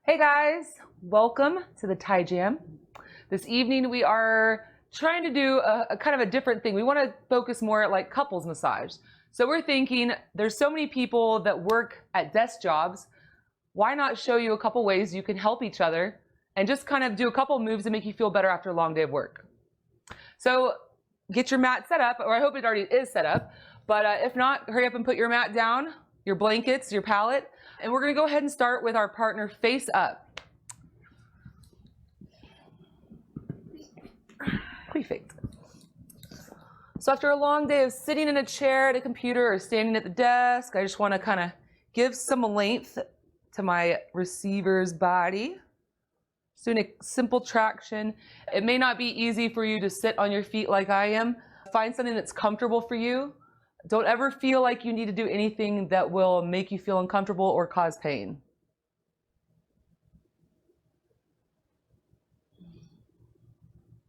Hey guys, welcome to the Tie Jam. This evening we are trying to do a kind of a different thing. We want to focus more at like couples massage. So we're thinking there's so many people that work at desk jobs. Why not show you a couple ways you can help each other and just kind of do a couple moves to make you feel better after a long day of work. So get your mat set up, or I hope it already is set up, but if not, hurry up and put your mat down, your blankets, your pallet, and we're going to go ahead and start with our partner face up. Pre-face. So after a long day of sitting in a chair at a computer or standing at the desk, I just want to kind of give some length to my receiver's body. Just doing a simple traction. It may not be easy for you to sit on your feet like I am. Find something that's comfortable for you. Don't ever feel like you need to do anything that will make you feel uncomfortable or cause pain.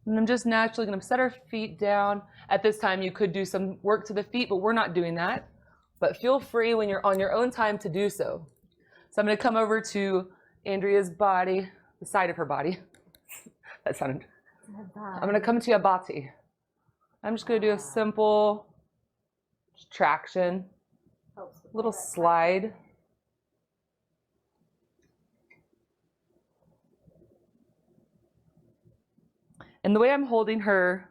And I'm just naturally going to set our feet down. At this time, you could do some work to the feet, but we're not doing that. But feel free when you're on your own time to do so. So I'm going to come over to Andrea's body, the side of her body. That sounded. I'm going to come to your body. I'm just going to do a simple traction, little slide. And the way I'm holding her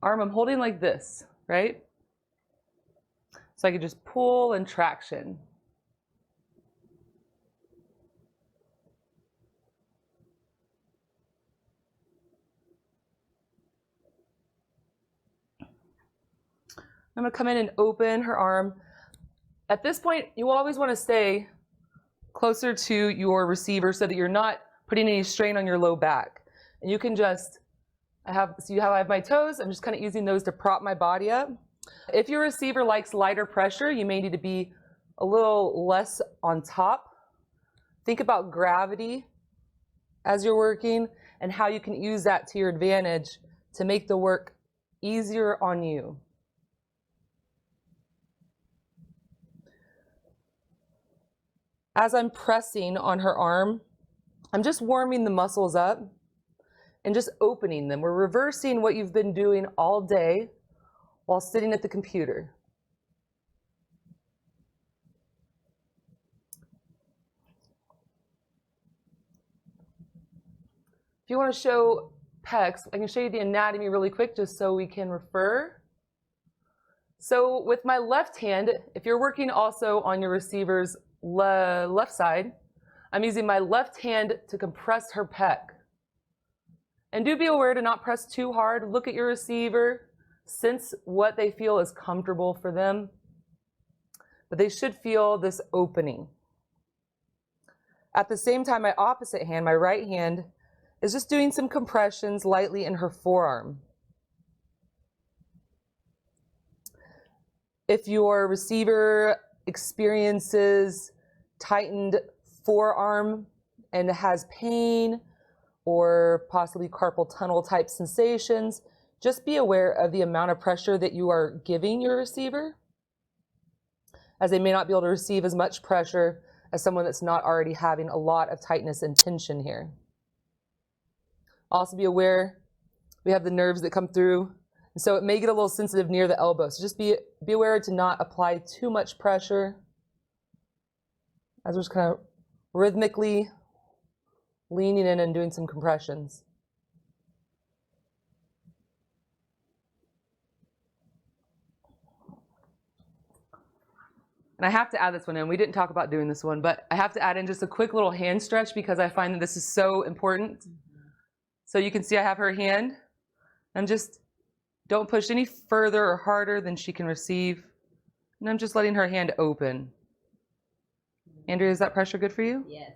arm, I'm holding like this, right? So I could just pull and traction. I'm going to come in and open her arm. At this point, you always want to stay closer to your receiver so that you're not putting any strain on your low back. And you can just, see how I have my toes? I'm just kind of using those to prop my body up. If your receiver likes lighter pressure, you may need to be a little less on top. Think about gravity as you're working and how you can use that to your advantage to make the work easier on you. As I'm pressing on her arm, I'm just warming the muscles up and just opening them. We're reversing what you've been doing all day while sitting at the computer. If you want to show pecs, I can show you the anatomy really quick just so we can refer. So with my left hand, if you're working also on your receiver's left side, I'm using my left hand to compress her pec. And do be aware to not press too hard. Look at your receiver, sense what they feel is comfortable for them. But they should feel this opening. At the same time, my opposite hand, my right hand, is just doing some compressions lightly in her forearm. If your receiver experiences tightened forearm and has pain or possibly carpal tunnel type sensations, just be aware of the amount of pressure that you are giving your receiver, as they may not be able to receive as much pressure as someone that's not already having a lot of tightness and tension here. Also be aware we have the nerves that come through, and so it may get a little sensitive near the elbow. So just be aware to not apply too much pressure as we're just kind of rhythmically leaning in and doing some compressions. And I have to add this one in. We didn't talk about doing this one, but I have to add in just a quick little hand stretch because I find that this is so important. So you can see I have her hand. I'm just, don't push any further or harder than she can receive. And I'm just letting her hand open. Andrea, is that pressure good for you? Yes.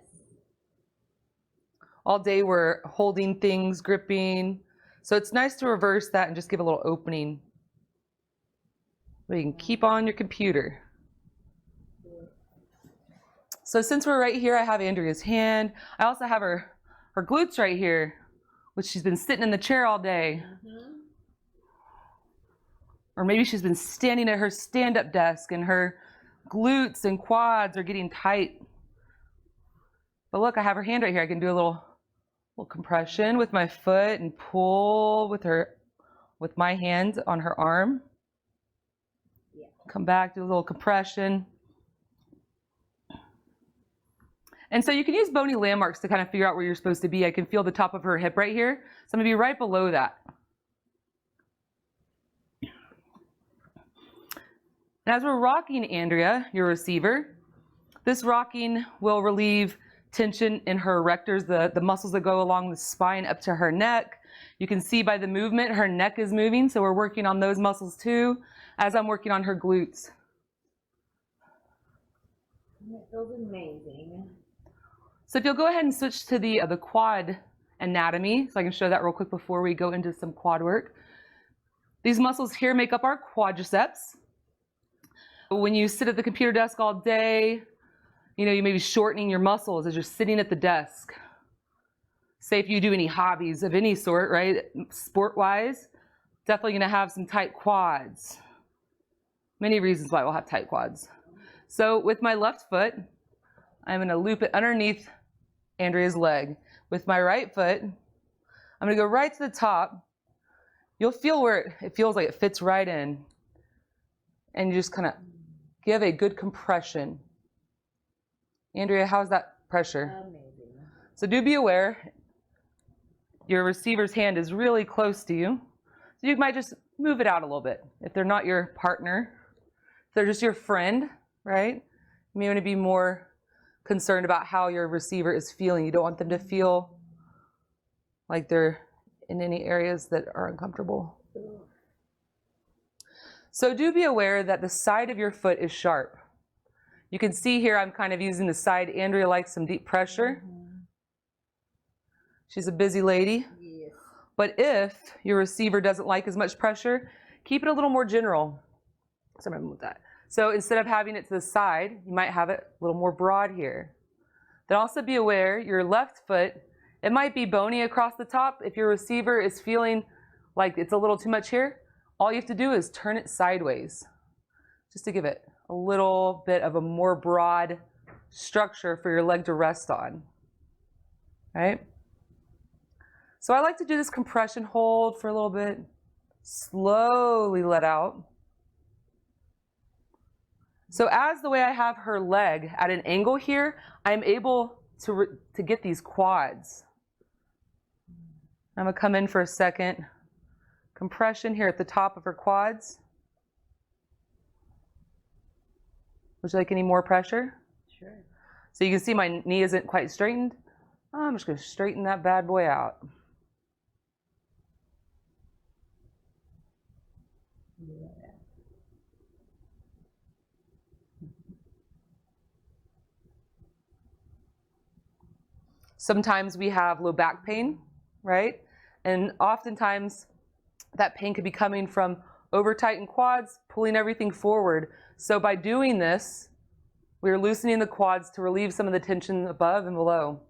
All day we're holding things, gripping. So it's nice to reverse that and just give a little opening. So you can keep on your computer. So since we're right here, I have Andrea's hand. I also have her glutes right here, which she's been sitting in the chair all day. Or maybe she's been standing at her stand-up desk and her glutes and quads are getting tight. But look, I have her hand right here. I can do a little compression with my foot and pull with my hand on her arm. Yeah. Come back, do a little compression. And so you can use bony landmarks to kind of figure out where you're supposed to be. I can feel the top of her hip right here. So I'm going to be right below that. And as we're rocking Andrea, your receiver, this rocking will relieve tension in her rectors, the muscles that go along the spine up to her neck. You can see by the movement, her neck is moving. So we're working on those muscles too, as I'm working on her glutes. It feels amazing. So if you'll go ahead and switch to the quad anatomy, so I can show that real quick before we go into some quad work. These muscles here make up our quadriceps. When you sit at the computer desk all day, you know, you may be shortening your muscles as you're sitting at the desk. Say if you do any hobbies of any sort, right, sport-wise, definitely going to have some tight quads. Many reasons why we'll have tight quads. So with my left foot, I'm going to loop it underneath Andrea's leg. With my right foot, I'm going to go right to the top. You'll feel where it feels like it fits right in. And you just kind of give a good compression. Andrea, how's that pressure? Amazing. So do be aware, your receiver's hand is really close to you. So you might just move it out a little bit. If they're not your partner, if they're just your friend, right? You may want to be more concerned about how your receiver is feeling. You don't want them to feel like they're in any areas that are uncomfortable. So do be aware that the side of your foot is sharp. You can see here I'm kind of using the side. Andrea likes some deep pressure. She's a busy lady. Yes. But if your receiver doesn't like as much pressure, keep it a little more general. So I'm going to move that. So instead of having it to the side, you might have it a little more broad here. Then also be aware, your left foot, it might be bony across the top. If your receiver is feeling like it's a little too much here, all you have to do is turn it sideways, just to give it a little bit of a more broad structure for your leg to rest on, right? So I like to do this compression hold for a little bit, slowly let out. So as the way I have her leg at an angle here, I'm able to get these quads. I'm gonna come in for a second. Compression here at the top of her quads. Would you like any more pressure? Sure. So you can see my knee isn't quite straightened. I'm just gonna straighten that bad boy out. Yeah. Sometimes we have low back pain, right? And oftentimes that pain could be coming from over tightened quads, pulling everything forward. So by doing this, we're loosening the quads to relieve some of the tension above and below.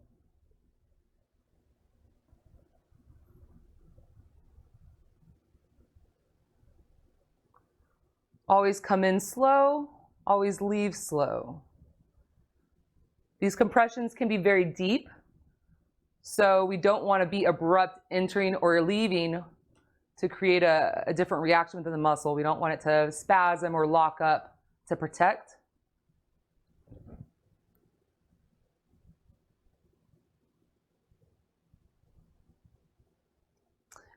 Always come in slow, always leave slow. These compressions can be very deep, so we don't want to be abrupt entering or leaving to create a different reaction within the muscle. We don't want it to spasm or lock up to protect.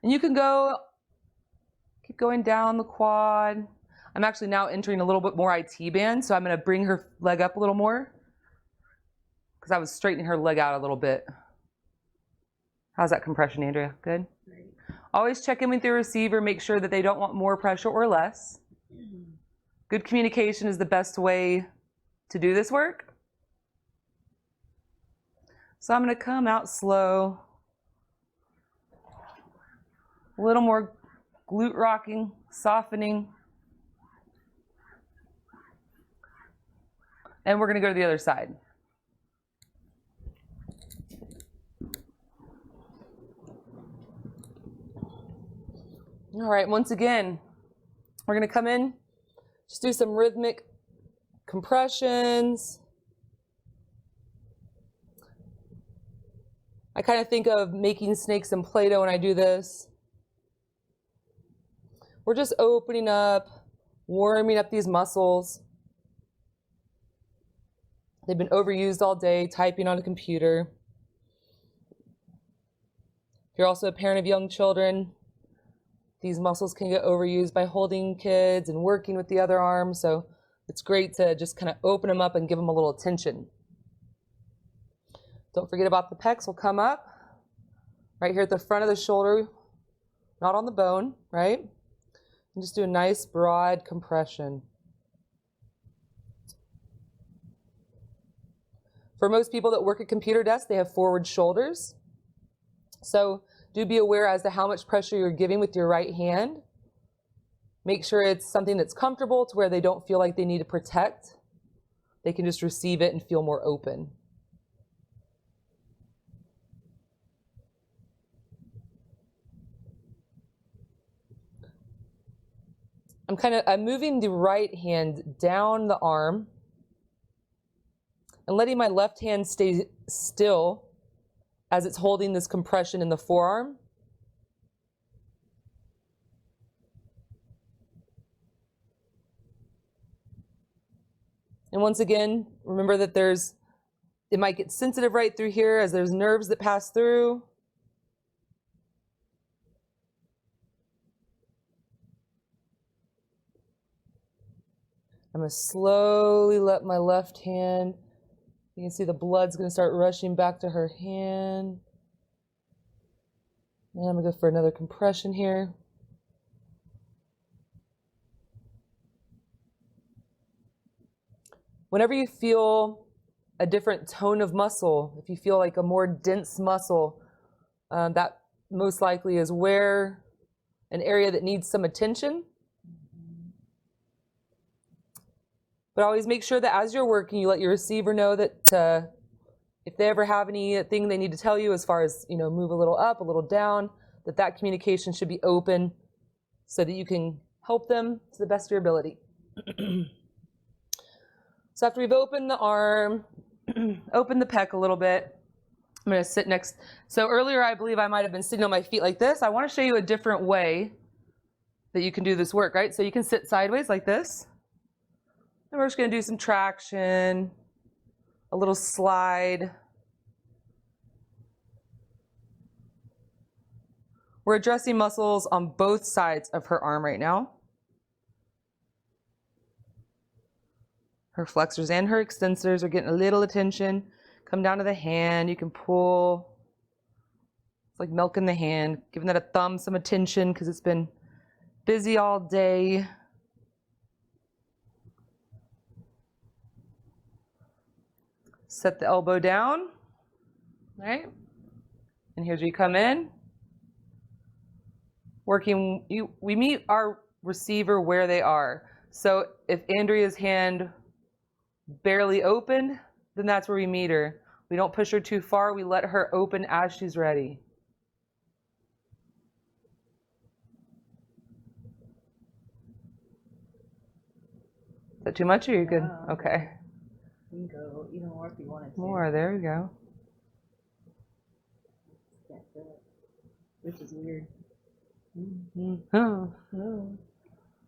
And you can keep going down the quad. I'm actually now entering a little bit more IT band, so I'm going to bring her leg up a little more because I was straightening her leg out a little bit. How's that compression, Andrea? Good? Great. Always check in with your receiver, make sure that they don't want more pressure or less. Good communication is the best way to do this work. So I'm going to come out slow. A little more glute rocking, softening. And we're going to go to the other side. All right, once again, we're going to come in, just do some rhythmic compressions. I kind of think of making snakes in Play-Doh when I do this. We're just opening up, warming up these muscles. They've been overused all day, typing on a computer. If you're also a parent of young children, these muscles can get overused by holding kids and working with the other arm, so it's great to just kind of open them up and give them a little attention. Don't forget about the pecs. Will come up right here at the front of the shoulder, not on the bone, right? And just do a nice broad compression. For most people that work at computer desks, they have forward shoulders. So do be aware as to how much pressure you're giving with your right hand. Make sure it's something that's comfortable to where they don't feel like they need to protect. They can just receive it and feel more open. I'm moving the right hand down the arm and letting my left hand stay still as it's holding this compression in the forearm. And once again, remember that it might get sensitive right through here as there's nerves that pass through. I'm going to slowly let my left hand, you can see the blood's going to start rushing back to her hand. And I'm going to go for another compression here. Whenever you feel a different tone of muscle, if you feel like a more dense muscle, that most likely is where an area that needs some attention. But always make sure that as you're working, you let your receiver know that if they ever have anything they need to tell you as far as, move a little up, a little down, that communication should be open so that you can help them to the best of your ability. So after we've opened the arm, opened the pec a little bit, I'm going to sit next. So earlier I believe I might have been sitting on my feet like this. I want to show you a different way that you can do this work, right? So you can sit sideways like this. And we're just going to do some traction, a little slide. We're addressing muscles on both sides of her arm right now. Her flexors and her extensors are getting a little attention. Come down to the hand. You can pull. It's like milking the hand, giving that a thumb some attention because it's been busy all day. Set the elbow down, right? And here's where you come in. We meet our receiver where they are. So if Andrea's hand barely opened, then that's where we meet her. We don't push her too far. We let her open as she's ready. Is that too much or you're good? Okay. You can go even more if you wanted to. More, there we go. Can't feel it, which is weird. Oh.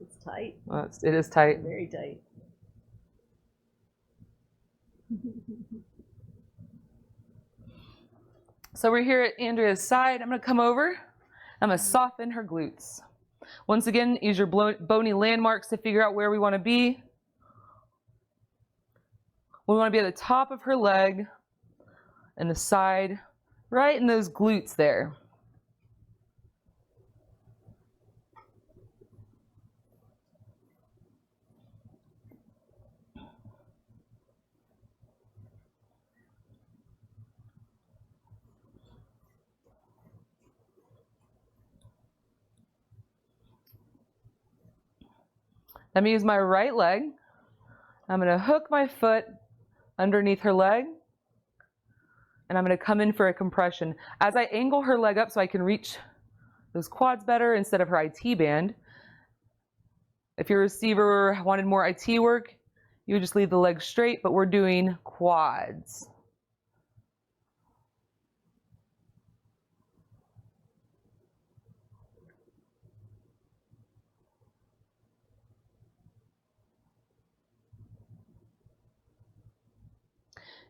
It's tight. Well, it is tight. Very tight. So we're here at Andrea's side. I'm going to come over. I'm going to soften her glutes. Once again, use your bony landmarks to figure out where we want to be. We want to be at the top of her leg and the side, right in those glutes there. Let me use my right leg. I'm going to hook my foot underneath her leg, and I'm going to come in for a compression. As I angle her leg up so I can reach those quads better instead of her IT band, if your receiver wanted more IT work, you would just leave the leg straight, but we're doing quads.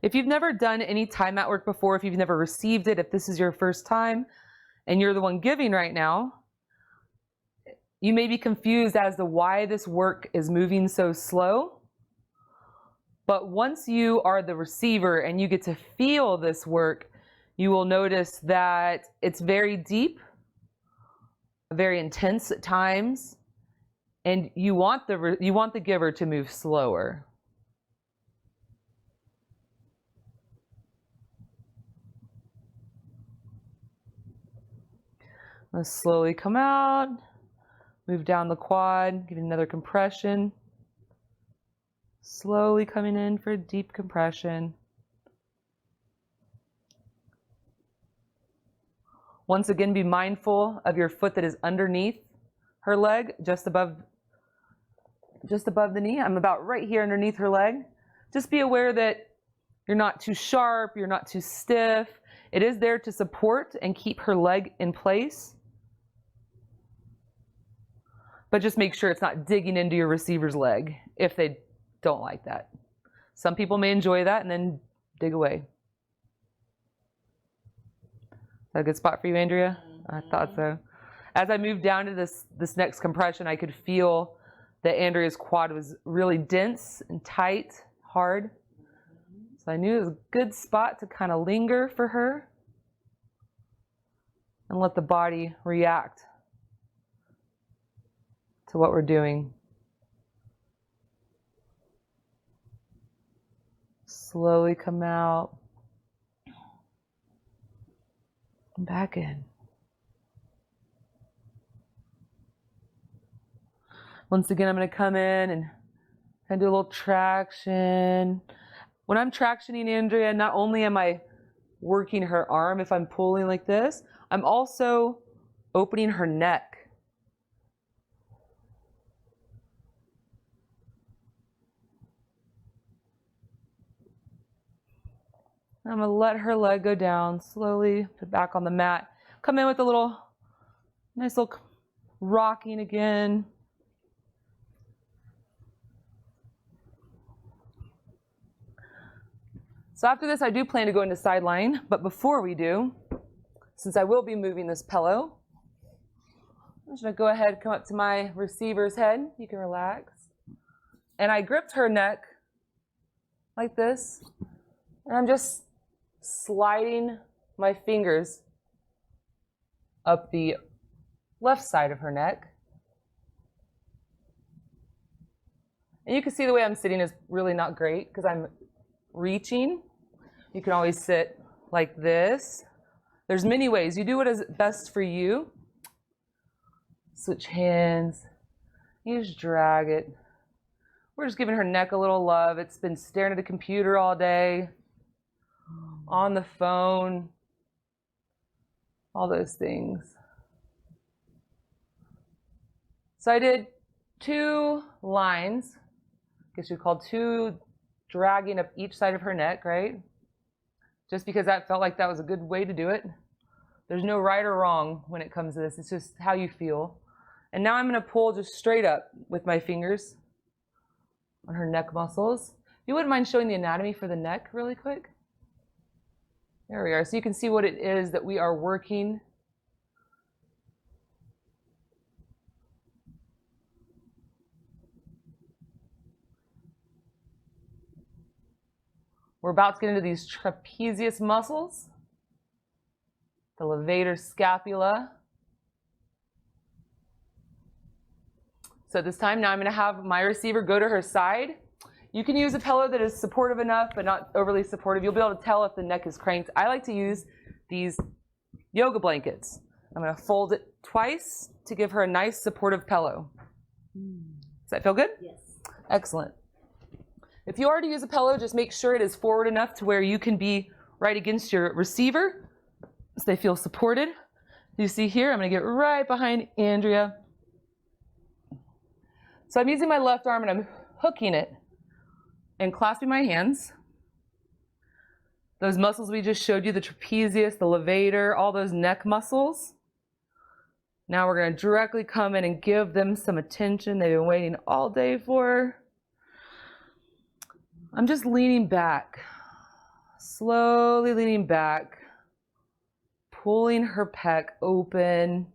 If you've never done any time mat work before, if you've never received it, if this is your first time and you're the one giving right now, you may be confused as to why this work is moving so slow. But once you are the receiver and you get to feel this work, you will notice that it's very deep, very intense at times, and you want the giver to move slower. Let's slowly come out, move down the quad, give it another compression. Slowly coming in for a deep compression. Once again, be mindful of your foot that is underneath her leg, just above the knee. I'm about right here underneath her leg. Just be aware that you're not too sharp, you're not too stiff. It is there to support and keep her leg in place. But just make sure it's not digging into your receiver's leg if they don't like that. Some people may enjoy that and then dig away. Is that a good spot for you, Andrea? I thought so. As I moved down to this next compression, I could feel that Andrea's quad was really dense and tight, hard. So I knew it was a good spot to kind of linger for her and let the body react to what we're doing. Slowly come out and back in. Once again, I'm going to come in and do a little traction. When I'm tractioning Andrea, not only am I working her arm, if I'm pulling like this, I'm also opening her neck. I'm going to let her leg go down slowly, put it back on the mat. Come in with a nice little rocking again. So after this, I do plan to go into sideline, but before we do, since I will be moving this pillow, I'm just going to go ahead and come up to my receiver's head. You can relax. And I gripped her neck like this, and I'm just sliding my fingers up the left side of her neck. And you can see the way I'm sitting is really not great because I'm reaching. You can always sit like this. There's many ways. You do what is best for you. Switch hands. You just drag it. We're just giving her neck a little love. It's been staring at a computer all day, on the phone, all those things. So I did 2 lines, I guess you'd call 2 dragging up each side of her neck, right? Just because that felt like that was a good way to do it. There's no right or wrong when it comes to this. It's just how you feel. And now I'm going to pull just straight up with my fingers on her neck muscles. If you wouldn't mind showing the anatomy for the neck really quick. There we are. So you can see what it is that we are working. We're about to get into these trapezius muscles, the levator scapula. So at this time, now I'm going to have my receiver go to her side. You can use a pillow that is supportive enough, but not overly supportive. You'll be able to tell if the neck is cranked. I like to use these yoga blankets. I'm going to fold it twice to give her a nice supportive pillow. Does that feel good? Yes. Excellent. If you already use a pillow, just make sure it is forward enough to where you can be right against your receiver so they feel supported. You see here, I'm going to get right behind Andrea. So I'm using my left arm and I'm hooking it and clasping my hands. Those muscles we just showed you, the trapezius, the levator, all those neck muscles. Now we're going to directly come in and give them some attention they've been waiting all day for. I'm just leaning back, Slowly leaning back, pulling her pec open.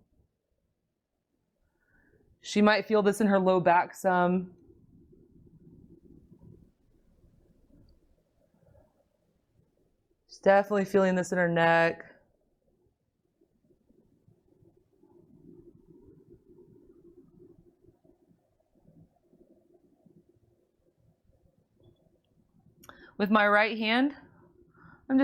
She might feel this in her low back some. She's definitely feeling this in her neck. With my right hand, I'm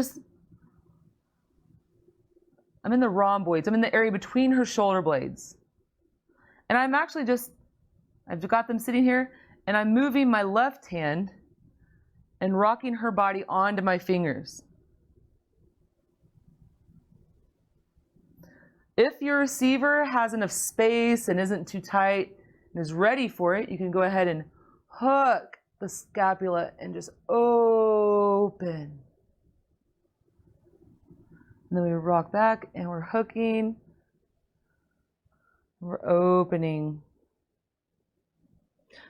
in the rhomboids. I'm in the area between her shoulder blades. And I'm actually I've got them sitting here, and I'm moving my left hand and rocking her body onto my fingers. If your receiver has enough space and isn't too tight and is ready for it, you can go ahead and hook the scapula and just open. And then we rock back and we're hooking. We're opening.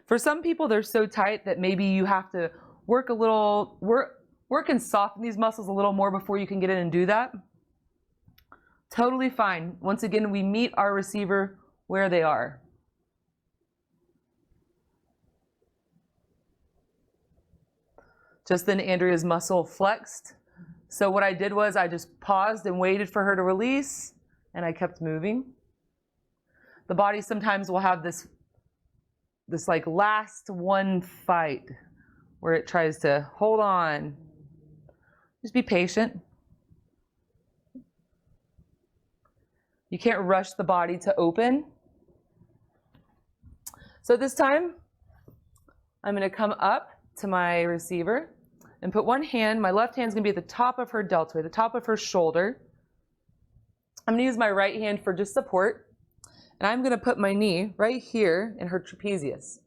For some people, they're so tight that maybe you have to work and soften these muscles a little more before you can get in and do that. Totally fine. Once again, we meet our receiver where they are. Just then Andrea's muscle flexed. So what I did was I just paused and waited for her to release, and I kept moving. The body sometimes will have this like last one fight where it tries to hold on. Just be patient. You can't rush the body to open. So this time, I'm going to come up to my receiver and put one hand, my left hand's going to be at the top of her deltoid, the top of her shoulder. I'm going to use my right hand for just support. And I'm going to put my knee right here in her trapezius.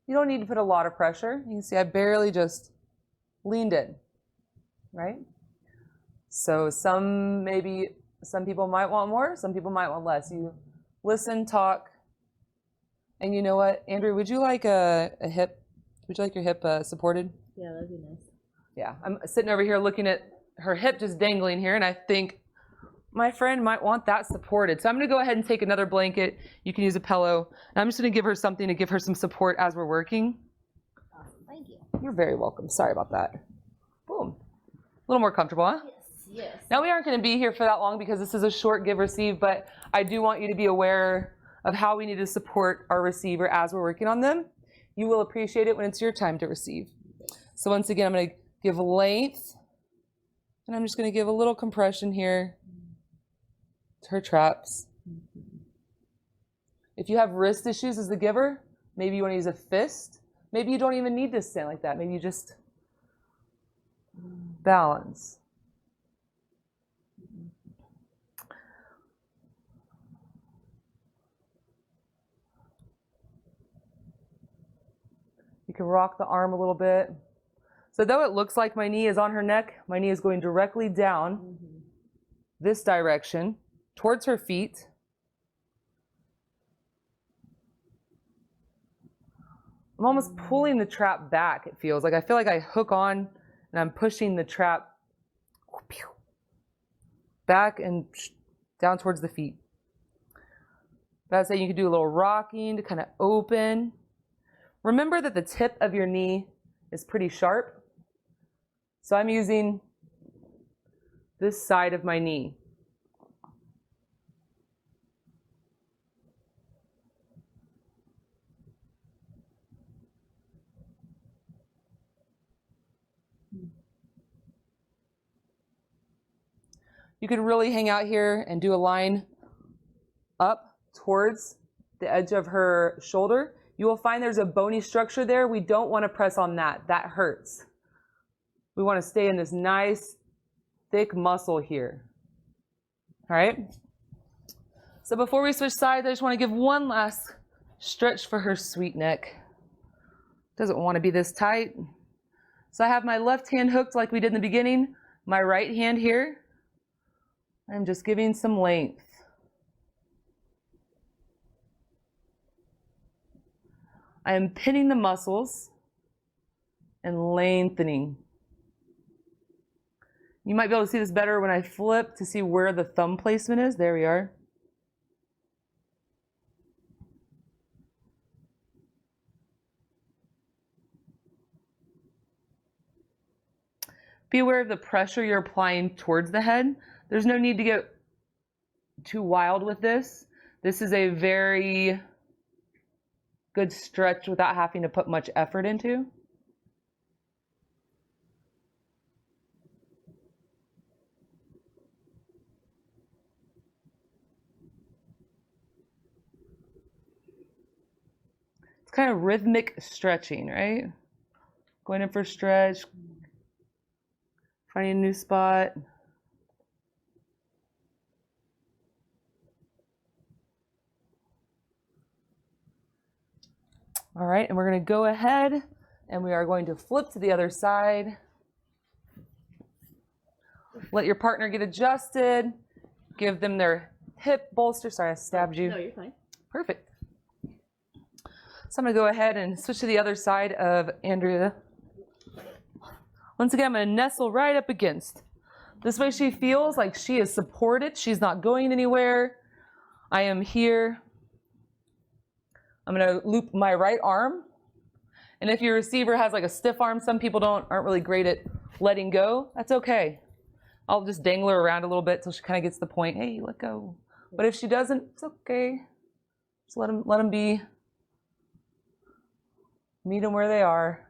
You don't need to put a lot of pressure. You can see I barely just leaned in, right? So some people might want more, some people might want less. You listen, talk, and you know what, Andrea, would you like a hip? Would you like your hip supported? Yeah, that'd be nice. Yeah, I'm sitting over here looking at her hip just dangling here, and I think my friend might want that supported. So I'm going to go ahead and take another blanket. You can use a pillow. And I'm just going to give her something to give her some support as we're working. Awesome. Thank you. You're very welcome. Sorry about that. Boom. A little more comfortable, huh? Yes, yes. Now we aren't going to be here for that long because this is a short give receive, but I do want you to be aware of how we need to support our receiver as we're working on them. You will appreciate it when it's your time to receive. So once again, I'm going to give length, and I'm just going to give a little compression here to her traps. If you have wrist issues as the giver, maybe you want to use a fist. Maybe you don't even need to stand like that. Maybe you just balance. You can rock the arm a little bit. So though it looks like my knee is on her neck, my knee is going directly down this direction towards her feet. I'm almost pulling the trap back, it feels like. I feel like I hook on and I'm pushing the trap back and down towards the feet. That's how you can do a little rocking to kind of open. Remember that the tip of your knee is pretty sharp. So I'm using this side of my knee. You could really hang out here and do a line up towards the edge of her shoulder. You will find there's a bony structure there. We don't want to press on that. That hurts. We want to stay in this nice, thick muscle here. All right? So before we switch sides, I just want to give one last stretch for her sweet neck. Doesn't want to be this tight. So I have my left hand hooked like we did in the beginning. My right hand here. I'm just giving some length. I am pinning the muscles and lengthening. You might be able to see this better when I flip to see where the thumb placement is. There we are. Be aware of the pressure you're applying towards the head. There's no need to get too wild with this. This is a very good stretch without having to put much effort into. It's kind of rhythmic stretching, right? Going in for a stretch, finding a new spot. All right, and we're going to go ahead and we are going to flip to the other side. Let your partner get adjusted. Give them their hip bolster. Sorry, I stabbed you. No, you're fine. Perfect. So I'm going to go ahead and switch to the other side of Andrea. Once again, I'm going to nestle right up against. This way she feels like she is supported. She's not going anywhere. I am here. I'm going to loop my right arm. And if your receiver has like a stiff arm, some people aren't really great at letting go. That's okay. I'll just dangle her around a little bit till she kind of gets the point. Hey, let go. But if she doesn't, it's okay. Just let them be. Meet them where they are.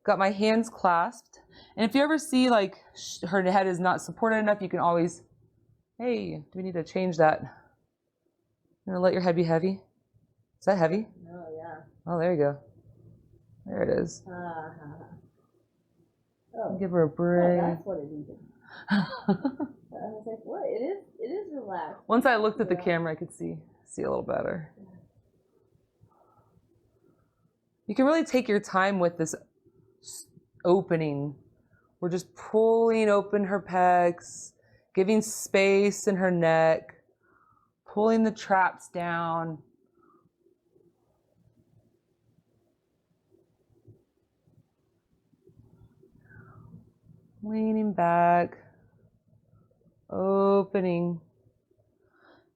Got my hands clasped. And if you ever see like her head is not supported enough, you can always, hey, do we need to change that? You want to let your head be heavy? Is that heavy? Oh, yeah. Oh, there you go. There it is. Oh. Give her a break. Oh, that's what it is. I was like, what? It is relaxed. Once I looked at the camera, I could see a little better. You can really take your time with this opening. We're just pulling open her pecs, giving space in her neck, pulling the traps down. Leaning back, opening.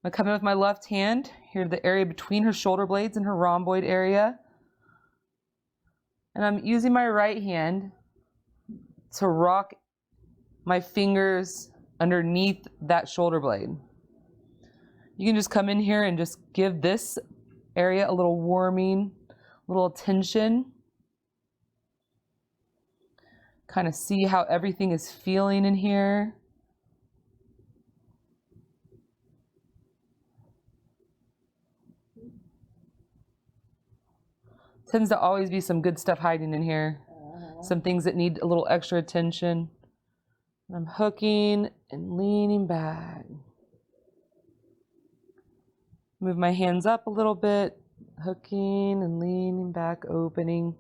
I'm coming with my left hand here to the area between her shoulder blades and her rhomboid area. And I'm using my right hand to rock my fingers underneath that shoulder blade. You can just come in here and just give this area a little warming, a little attention. Kind of see how everything is feeling in here. Tends to always be some good stuff hiding in here. Some things that need a little extra attention. I'm hooking and leaning back. Move my hands up a little bit, hooking and leaning back, opening.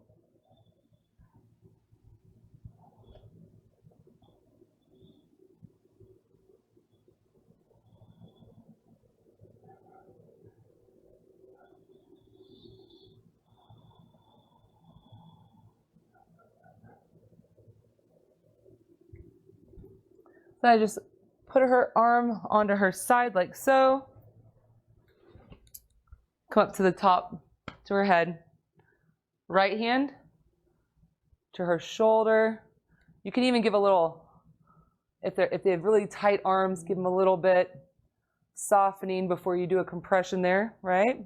So I just put her arm onto her side like so. Come up to the top, to her head. Right hand to her shoulder. You can even give a little, if they have really tight arms, give them a little bit softening before you do a compression there, right?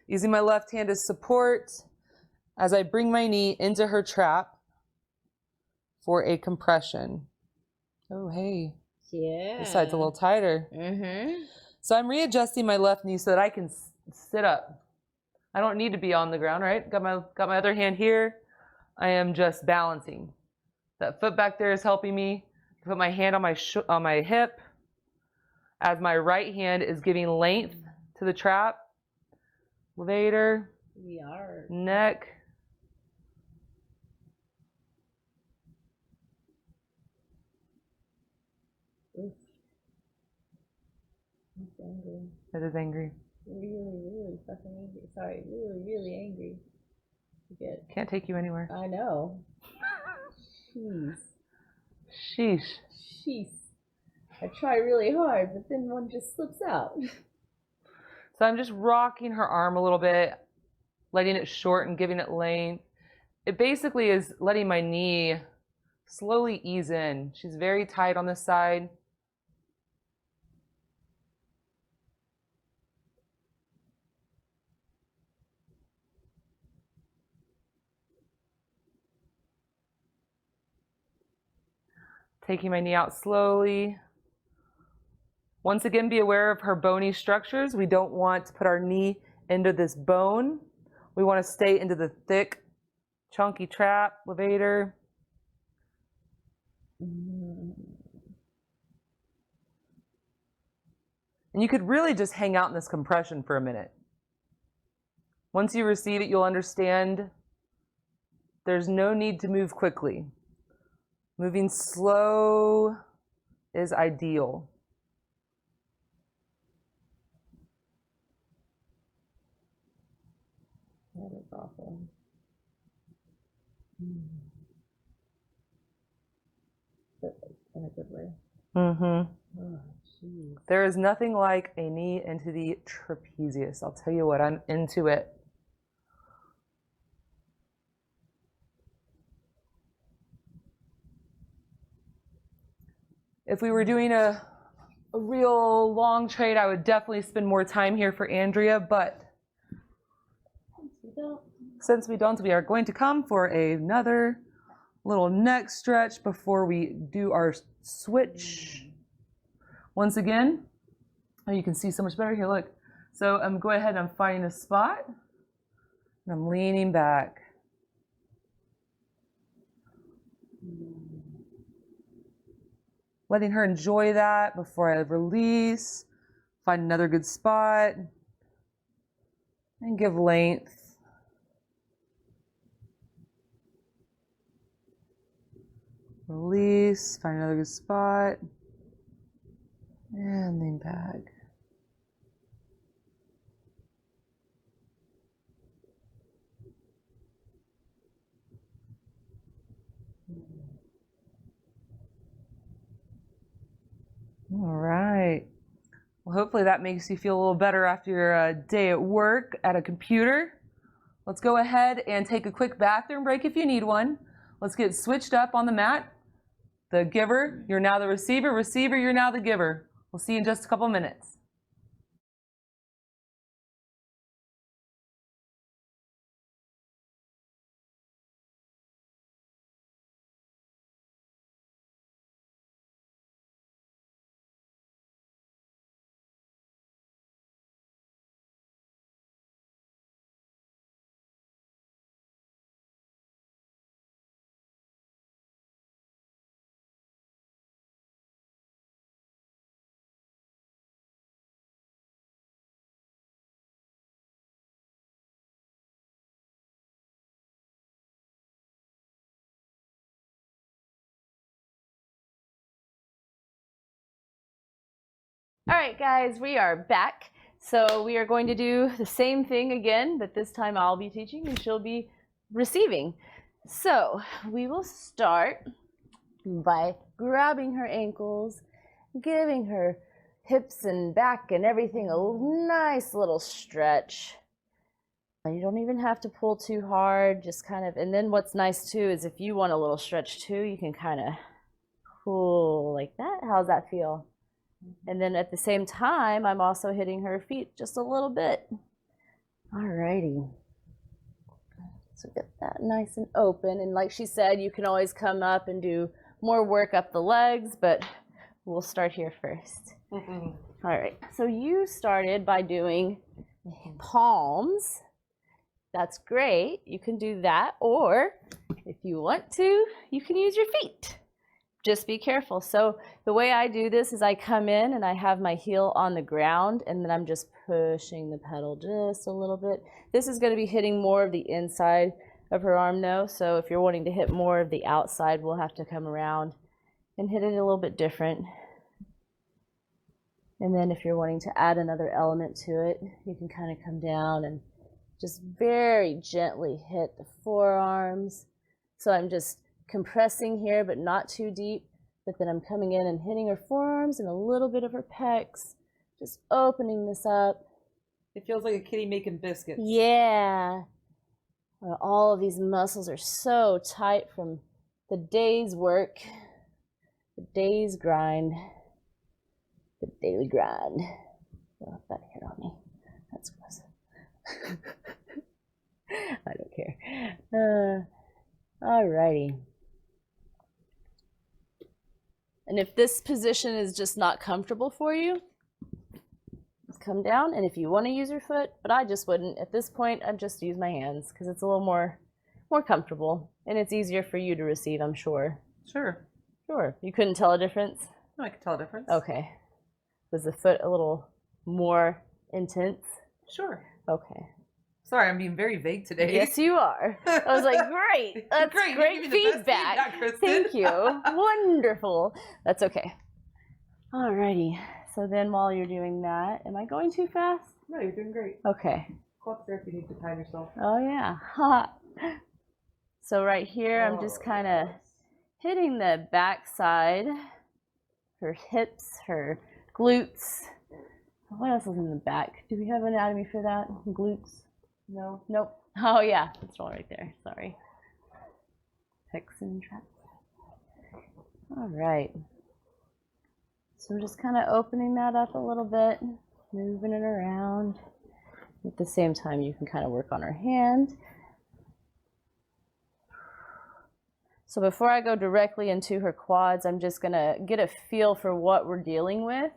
Using my left hand as support as I bring my knee into her trap for a compression. Oh, hey. Yeah. This side's a little tighter. Mm-hmm. So I'm readjusting my left knee so that I can sit up. I don't need to be on the ground, right? Got my other hand here. I am just balancing. That foot back there is helping me. Put my hand on my hip as my right hand is giving length to the trap. Levator. We are. Neck. Oof. That's angry. That is angry. really fucking angry. Sorry, really angry. Good. Can't take you anywhere. I know. Jeez. Sheesh. I try really hard, but then one just slips out. So I'm just rocking her arm a little bit, letting it shorten, giving it length. It basically is letting my knee slowly ease in. She's very tight on this side. Taking my knee out slowly. Once again, be aware of her bony structures. We don't want to put our knee into this bone. We want to stay into the thick, chunky trap, levator. And you could really just hang out in this compression for a minute. Once you receive it, you'll understand there's no need to move quickly. Moving slow is ideal. That is awful. In a good way. Mm-hmm. Oh, jeez. There is nothing like a knee into the trapezius. I'll tell you what, I'm into it. If we were doing a real long trade, I would definitely spend more time here for Andrea, but since we don't, we are going to come for another little neck stretch before we do our switch. Once again, oh, you can see so much better here, look. So I'm going ahead and I'm finding a spot, and I'm leaning back. Letting her enjoy that before I release. Find another good spot. And give length. Release. Find another good spot. And lean back. All right. Well, hopefully that makes you feel a little better after your day at work at a computer. Let's go ahead and take a quick bathroom break if you need one. Let's get switched up on the mat. The giver, you're now the receiver. Receiver, you're now the giver. We'll see you in just a couple minutes. All right, guys, we are back. So we are going to do the same thing again, but this time I'll be teaching and she'll be receiving. So we will start by grabbing her ankles, giving her hips and back and everything a nice little stretch. You don't even have to pull too hard, just kind of, and then what's nice too is if you want a little stretch too, you can kind of pull like that. How's that feel? And then at the same time, I'm also hitting her feet just a little bit. Alrighty. So get that nice and open. And like she said, you can always come up and do more work up the legs, but we'll start here first. All right. So you started by doing palms. That's great. You can do that. Or if you want to, you can use your feet. Just be careful. So the way I do this is I come in and I have my heel on the ground and then I'm just pushing the pedal just a little bit. This is going to be hitting more of the inside of her arm though. So if you're wanting to hit more of the outside, we'll have to come around and hit it a little bit different. And then if you're wanting to add another element to it, you can kind of come down and just very gently hit the forearms. So I'm just compressing here, but not too deep. But then I'm coming in and hitting her forearms and a little bit of her pecs, just opening this up. It feels like a kitty making biscuits. Yeah. All of these muscles are so tight from the day's work, the day's grind, the daily grind. Oh, that hit on me. That's gross. I don't care. Alrighty. And if this position is just not comfortable for you, come down. And if you want to use your foot, but I just wouldn't. At this point, I'd just use my hands because it's a little more comfortable and it's easier for you to receive, I'm sure. Sure. Sure. You couldn't tell a difference? No, I could tell a difference. Okay. Was the foot a little more intense? Sure. Okay. Sorry, I'm being very vague today. Yes, you are. I was like, great. That's great feedback. Thank you. Wonderful. That's okay. Alrighty. So then while you're doing that, am I going too fast? No, you're doing great. Okay. Go up there if you need to time yourself. Oh, yeah. So right here, I'm just kind of hitting the back side, her hips, her glutes. What else is in the back? Do we have anatomy for that? Glutes? No. Nope. Oh, yeah. It's all right there. Sorry. Pecs and traps. All right. So I'm just kind of opening that up a little bit, moving it around. At the same time, you can kind of work on her hand. So before I go directly into her quads, I'm just going to get a feel for what we're dealing with.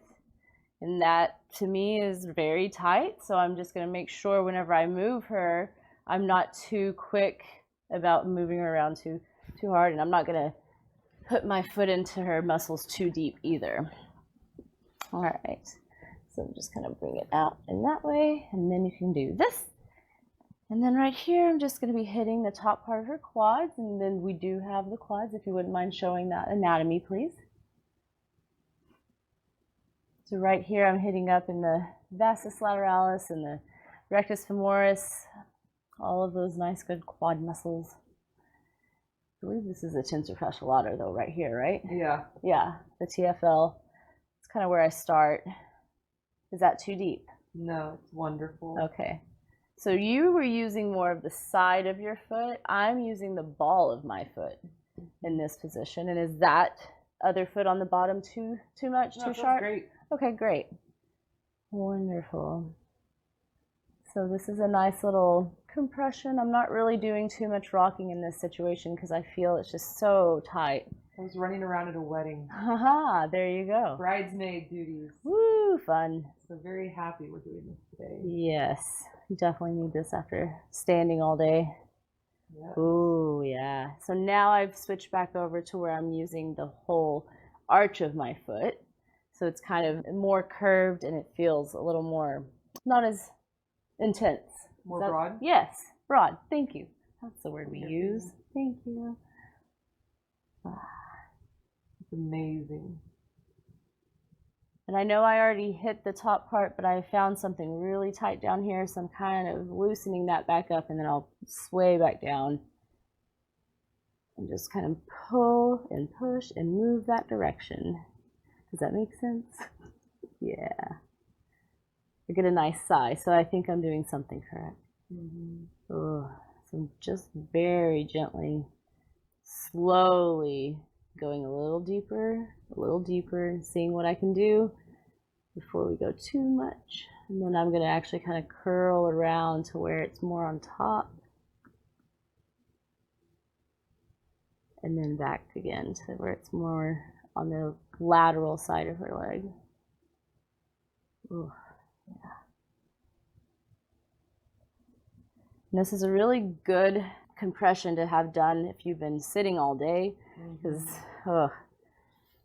And that, to me, is very tight. So I'm just going to make sure whenever I move her, I'm not too quick about moving her around too hard. And I'm not going to put my foot into her muscles too deep either. All right. So I'm just going to bring it out in that way. And then you can do this. And then right here, I'm just going to be hitting the top part of her quads. And then we do have the quads, if you wouldn't mind showing that anatomy, please. So right here, I'm hitting up in the vastus lateralis and the rectus femoris, all of those nice, good quad muscles. I believe this is a tensor fascial lata, though, right here, right? Yeah. Yeah, the TFL. It's kind of where I start. Is that too deep? No, it's wonderful. Okay. So you were using more of the side of your foot. I'm using the ball of my foot in this position. And is that other foot on the bottom too much, too sharp? Great. Okay, great. Wonderful. So this is a nice little compression. I'm not really doing too much rocking in this situation because I feel it's just so tight. I was running around at a wedding. Haha, there you go. Bridesmaid duties. Woo, fun. So very happy we're doing this today. Yes, you definitely need this after standing all day. Yeah. Ooh, yeah. So now I've switched back over to where I'm using the whole arch of my foot. So it's kind of more curved and it feels a little more, not as intense. More broad? Yes, broad. Thank you. That's the word we use. Thank you. It's amazing. And I know I already hit the top part, but I found something really tight down here, so I'm kind of loosening that back up and then I'll sway back down and just kind of pull and push and move that direction. Does that make sense? Yeah. I get a nice sigh, so I think I'm doing something correct. So I'm just very gently, slowly going a little deeper, seeing what I can do before we go too much. And then I'm going to actually kind of curl around to where it's more on top. And then back again to where it's more on the lateral side of her leg. Ooh, yeah. And this is a really good compression to have done if you've been sitting all day, because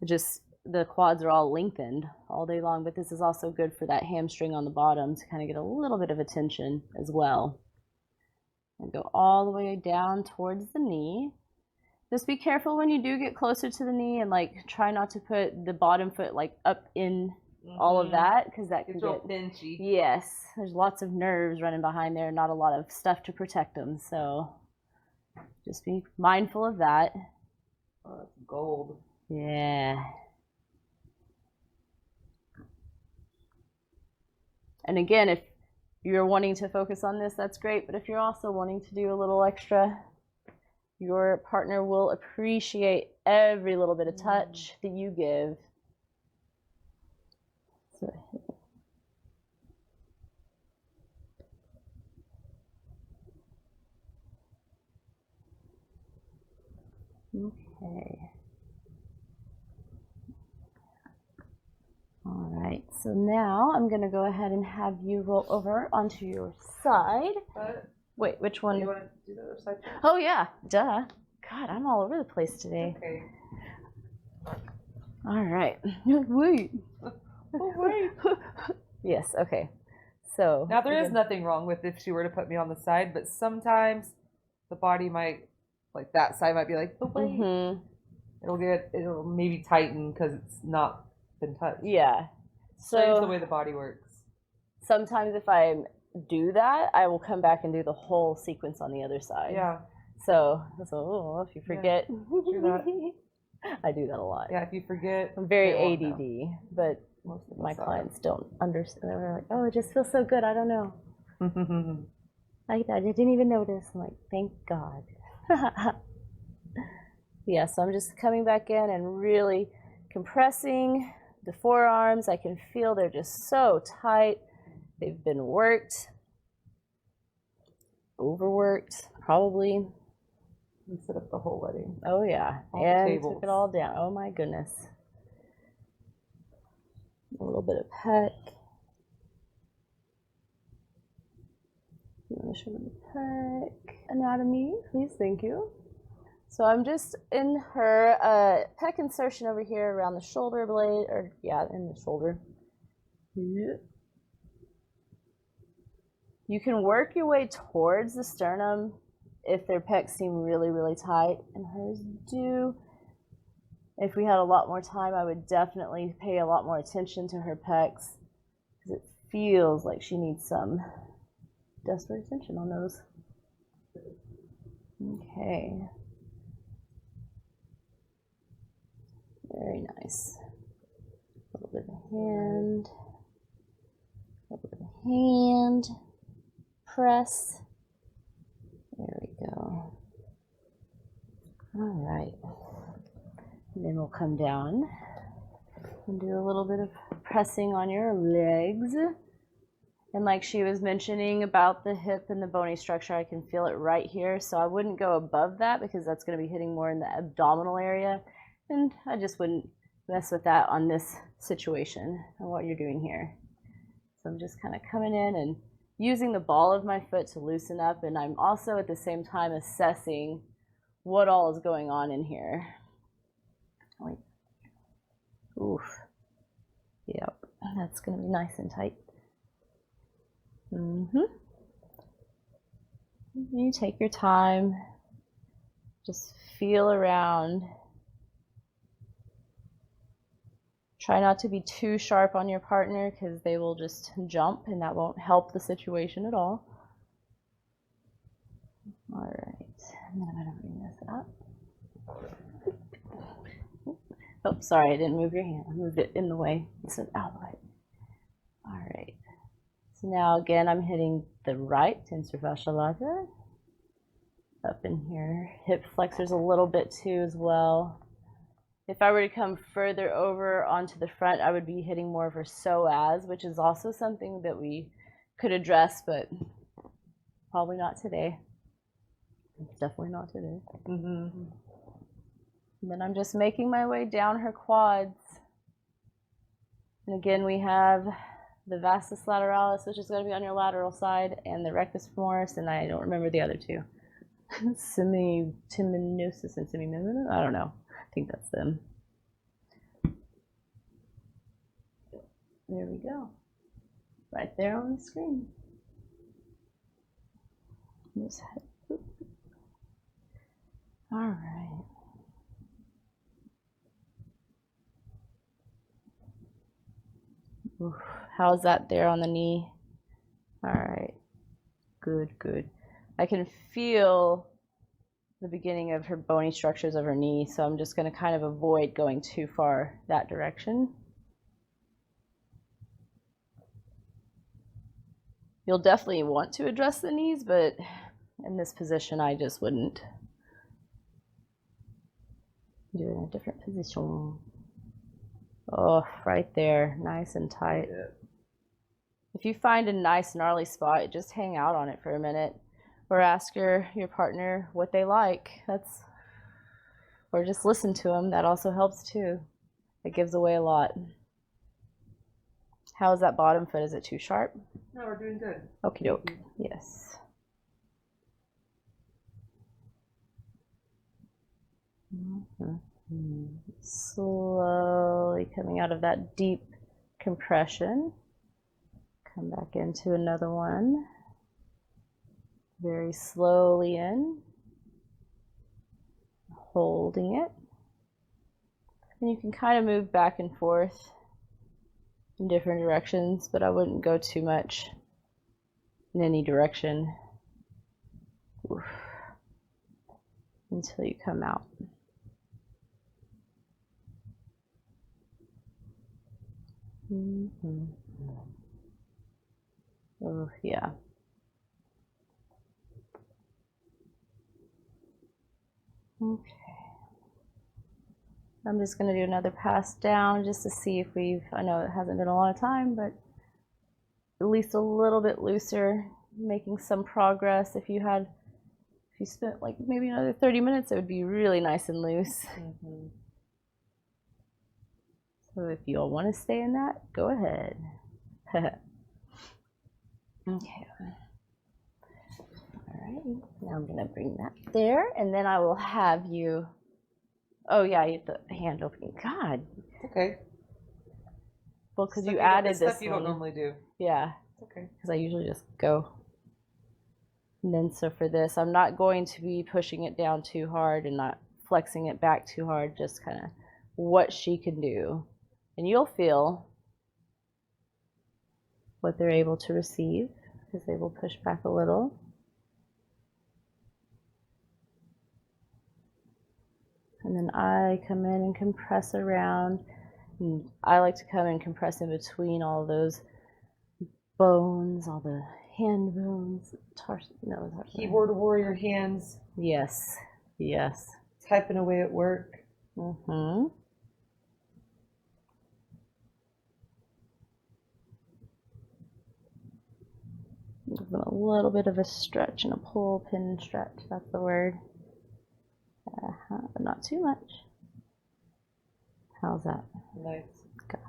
just the quads are all lengthened all day long. But this is also good for that hamstring on the bottom to kind of get a little bit of attention as well. And go all the way down towards the knee. Just be careful when you do get closer to the knee and like try not to put the bottom foot like up in all of that, because that can It's real get pinchy. yes. There's lots of nerves running behind there, not a lot of stuff to protect them. So just be mindful of that. Oh, that's gold. Yeah. And again, if you're wanting to focus on this, that's great. But if you're also wanting to do a little extra, your partner will appreciate every little bit of touch that you give. So, okay. All right, so now I'm going to go ahead and have you roll over onto your side. But Wait, which one? you want to do the other side? Oh, yeah, duh. God, I'm all over the place today. Okay. All right. Wait. Oh, wait. Yes, okay. So Now, there is nothing wrong with if she were to put me on the side, but sometimes the body might, like that side might be like, but wait. Mhm. It'll maybe tighten because it's not been touched. Yeah. So it's the So way the body works. sometimes if I do that, I will come back and do the whole sequence on the other side. Yeah. So if you forget, do that. I do that a lot. Yeah, if you forget. I'm very they won't ADD, know. but Most of my us are. clients don't understand. They're like, oh, it just feels so good. I don't know. I didn't even notice. I'm like, thank God. Yeah, so I'm just coming back in and really compressing the forearms. I can feel they're just so tight. They've been worked, overworked, probably. We set up the whole wedding. Oh, yeah. All the And tables. took it all down. Oh, my goodness. A little bit of pec. You want to show me the pec anatomy, please? Thank you. So I'm just in her pec insertion over here around the shoulder blade, or yeah, in the shoulder. You can work your way towards the sternum if their pecs seem really, really tight, and hers do. If we had a lot more time, I would definitely pay a lot more attention to her pecs, because it feels like she needs some desperate attention on those. Okay. Very nice. A little bit of hand. A little bit of hand. Press. There we go. All right. And then we'll come down and do a little bit of pressing on your legs. And like she was mentioning about the hip and the bony structure, I can feel it right here. So I wouldn't go above that because that's going to be hitting more in the abdominal area. And I just wouldn't mess with that on this situation and what you're doing here. So I'm just kind of coming in and using the ball of my foot to loosen up. And I'm also at the same time assessing what all is going on in here. Wait. Oof. Yep. That's going to be nice and tight. You take your time. Just feel around. Try not to be too sharp on your partner because they will just jump and that won't help the situation at all. All right, and then I'm going to bring this up. Oh, sorry, I didn't move your hand. I moved it in the way instead of out of the way. All right. So now again, I'm hitting the right tensor fascia lata up in here. Hip flexors a little bit too as well. If I were to come further over onto the front, I would be hitting more of her psoas, which is also something that we could address, but probably not today. Definitely not today. And then I'm just making my way down her quads. And again, we have the vastus lateralis, which is going to be on your lateral side, and the rectus femoris, and I don't remember the other two. Semimenosis and semimenosis? I don't know. I think that's them. There we go. Right there on the screen. All right. Oof. How's that there on the knee? All right. Good, good. I can feel the beginning of her bony structures of her knee, so I'm just going to kind of avoid going too far that direction. You'll definitely want to address the knees, but in this position, I just wouldn't. Do it in a different position. Oh, right there, nice and tight. Yeah. If you find a nice gnarly spot, just hang out on it for a minute, or ask your partner what they like. Or just listen to them. That also helps too. It gives away a lot. How is that bottom foot? Is it too sharp? No, we're doing good. Okie doke. Yes. Slowly coming out of that deep compression. Come back into another one. Very slowly in. Holding it. And you can kind of move back and forth in different directions, but I wouldn't go too much in any direction. Oof. Until you come out. Oh, yeah. Okay. I'm just going to do another pass down just to see if I know it hasn't been a lot of time, but at least a little bit looser, making some progress. If you spent like maybe another 30 minutes, it would be really nice and loose. Mm-hmm. So if you all want to stay in that, go ahead. Okay. All right. Now I'm going to bring that there, and then I will have you. Oh yeah, you have the hand opening. God. Okay. Well, because you added this stuff you one. don't normally do. Yeah. Okay. Because I usually just go. And then so for this, I'm not going to be pushing it down too hard and not flexing it back too hard. Just kind of what she can do, and you'll feel what they're able to receive because they will push back a little. And then I come in and compress around. And I like to come and compress in between all those bones, all the hand bones, Keyboard warrior hands. Yes, yes. Typing away at work. Mm-hmm. Give them a little bit of a stretch and a pull, pin stretch. That's the word. But not too much. How's that? Nice. Good.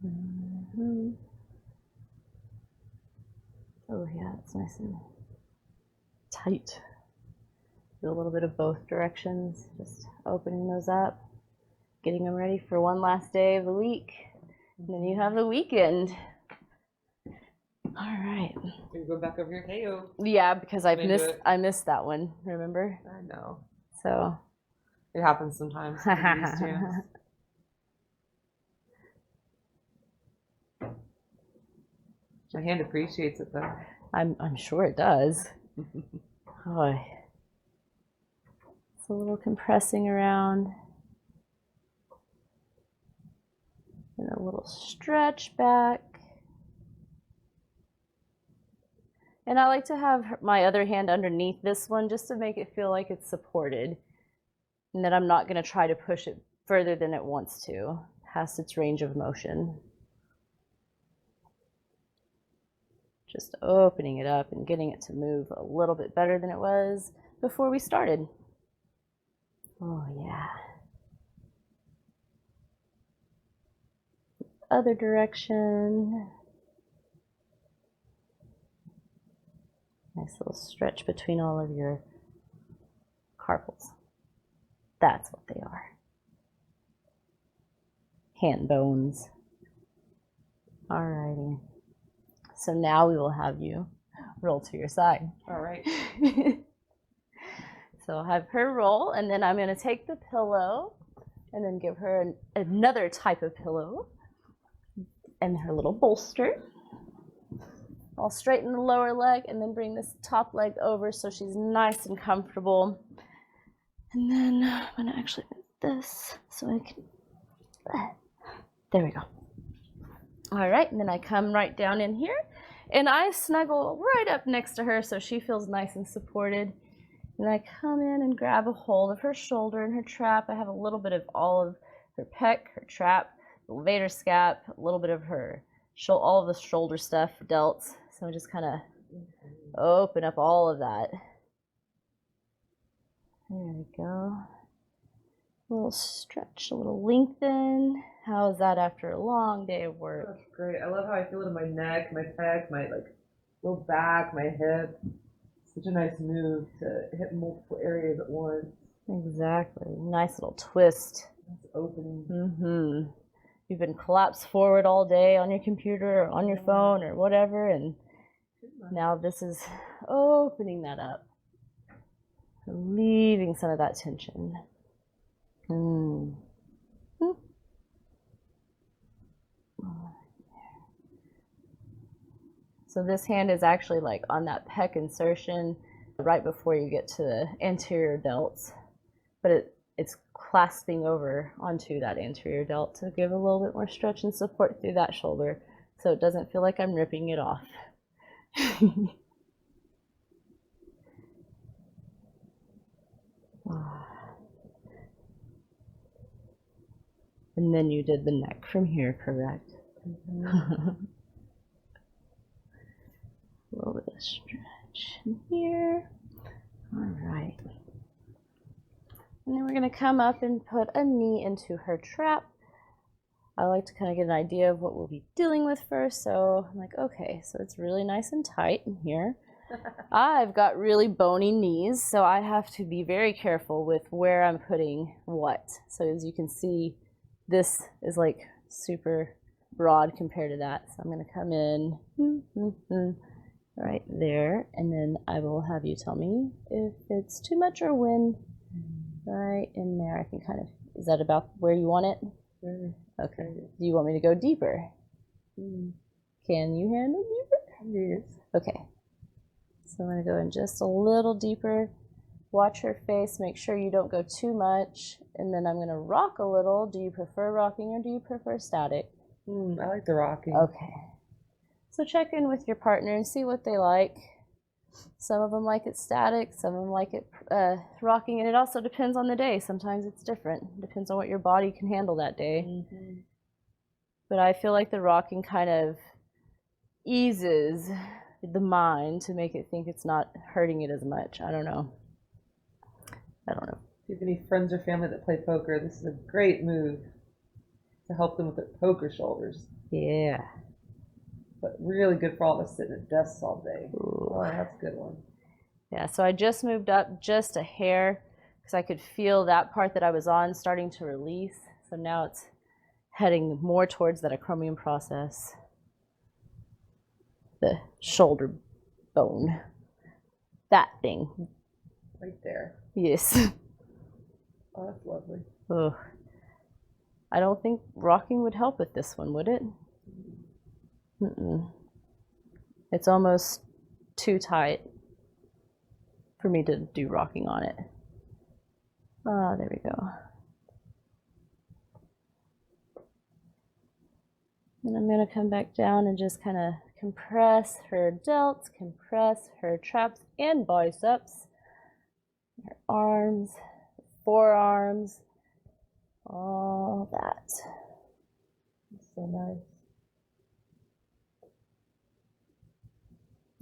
Mm-hmm. Oh yeah, it's nice and tight. Do a little bit of both directions, just opening those up, getting them ready for one last day of the week. And then you have the weekend. All right. Can you go back over here? Hey-o. Yeah, because I missed that one, remember? I know. So it happens sometimes. My hand appreciates it though. I'm sure it does. Oh. It's a little compressing around. And a little stretch back. And I like to have my other hand underneath this one just to make it feel like it's supported. And that I'm not going to try to push it further than it wants to. It has its range of motion. Just opening it up and getting it to move a little bit better than it was before we started. Oh, yeah. Other direction. Nice little stretch between all of your carpals. That's what they are. Hand bones. Alrighty. So now we will have you roll to your side. All right. So So I'll have her roll, and then I'm going to take the pillow and then give her another type of pillow and her little bolster. I'll straighten the lower leg and then bring this top leg over so she's nice and comfortable. And then I'm going to actually move this so I can, there we go. All right, and then I come right down in here and I snuggle right up next to her so she feels nice and supported. And I come in and grab a hold of her shoulder and her trap. I have a little bit of all of her pec, her trap, the levator scap, a little bit of her, all of the shoulder stuff, delts. So I just kind of open up all of that. There we go. A little stretch, a little lengthen. How is that after a long day of work? That's great. I love how I feel it in my neck, my pec, my low back, my hip. Such a nice move to hit multiple areas at once. Exactly. Nice little twist. That's opening. Mm-hmm. You've been collapsed forward all day on your computer or on your phone or whatever, and now this is opening that up, relieving some of that tension. So this hand is actually like on that pec insertion right before you get to the anterior delts, but it's clasping over onto that anterior delt to give a little bit more stretch and support through that shoulder so it doesn't feel like I'm ripping it off. And then you did the neck from here, correct? A little bit of stretch in here. All right. And then we're going to come up and put a knee into her trap. I like to kind of get an idea of what we'll be dealing with first. So I'm like, okay, so it's really nice and tight in here. I've got really bony knees, so I have to be very careful with where I'm putting what. So as you can see, this is like super broad compared to that. So I'm going to come in right there, and then I will have you tell me if it's too much or when. Right in there, I can kind of, is that about where you want it? Okay. Do you want me to go deeper? Can you handle deeper? Yes. Okay. So I'm going to go in just a little deeper. Watch her face, make sure you don't go too much, and then I'm going to rock a little. Do you prefer rocking or do you prefer static? I like the rocking. Okay. So check in with your partner and see what they like. Some of them like it static, some of them like it rocking, and it also depends on the day. Sometimes it's different. It depends on what your body can handle that day. But I feel like the rocking kind of eases the mind to make it think it's not hurting it as much. I don't know. If you have any friends or family that play poker, this is a great move to help them with their poker shoulders. Yeah. But really good for all of us sitting at desks all day. Ooh. Oh, that's a good one. Yeah, so I just moved up just a hair because I could feel that part that I was on starting to release. So now it's heading more towards that acromion process. The shoulder bone. That thing. Right there. Yes. Oh, that's lovely. Ugh. I don't think rocking would help with this one, would it? It's almost too tight for me to do rocking on it. Ah, there we go. And I'm going to come back down and just kind of compress her delts, compress her traps and biceps, her arms, forearms, all that. That's so nice.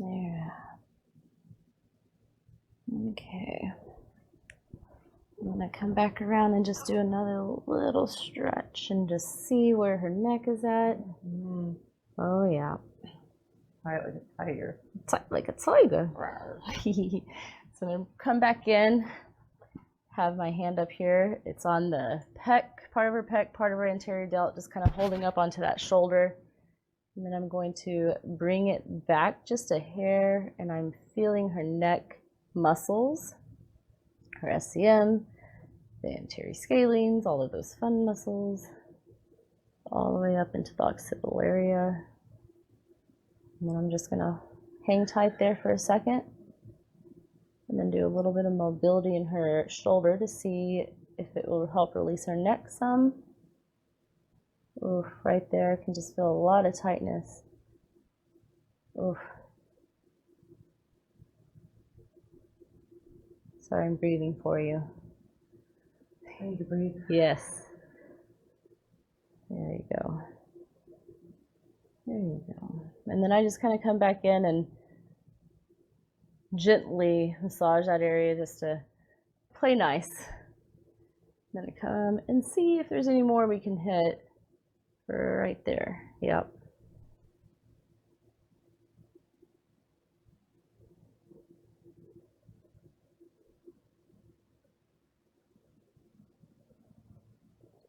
There. Okay. I'm going to come back around and just do another little stretch and just see where her neck is at. Oh, yeah. Tight like a tiger. Tight like a tiger. So I'm going to come back in, have my hand up here. It's on the pec, part of her pec, part of her anterior delt, just kind of holding up onto that shoulder. And then I'm going to bring it back just a hair, and I'm feeling her neck muscles. her SCM, the anterior scalenes, all of those fun muscles, all the way up into the occipital area. And then I'm just going to hang tight there for a second and then do a little bit of mobility in her shoulder to see if it will help release her neck some. Oof, right there, I can just feel a lot of tightness. Oof. Sorry, I'm breathing for you. I need to breathe. Yes. There you go. There you go. And then I just kind of come back in and gently massage that area just to play nice. Then I come and see if there's any more we can hit right there. Yep.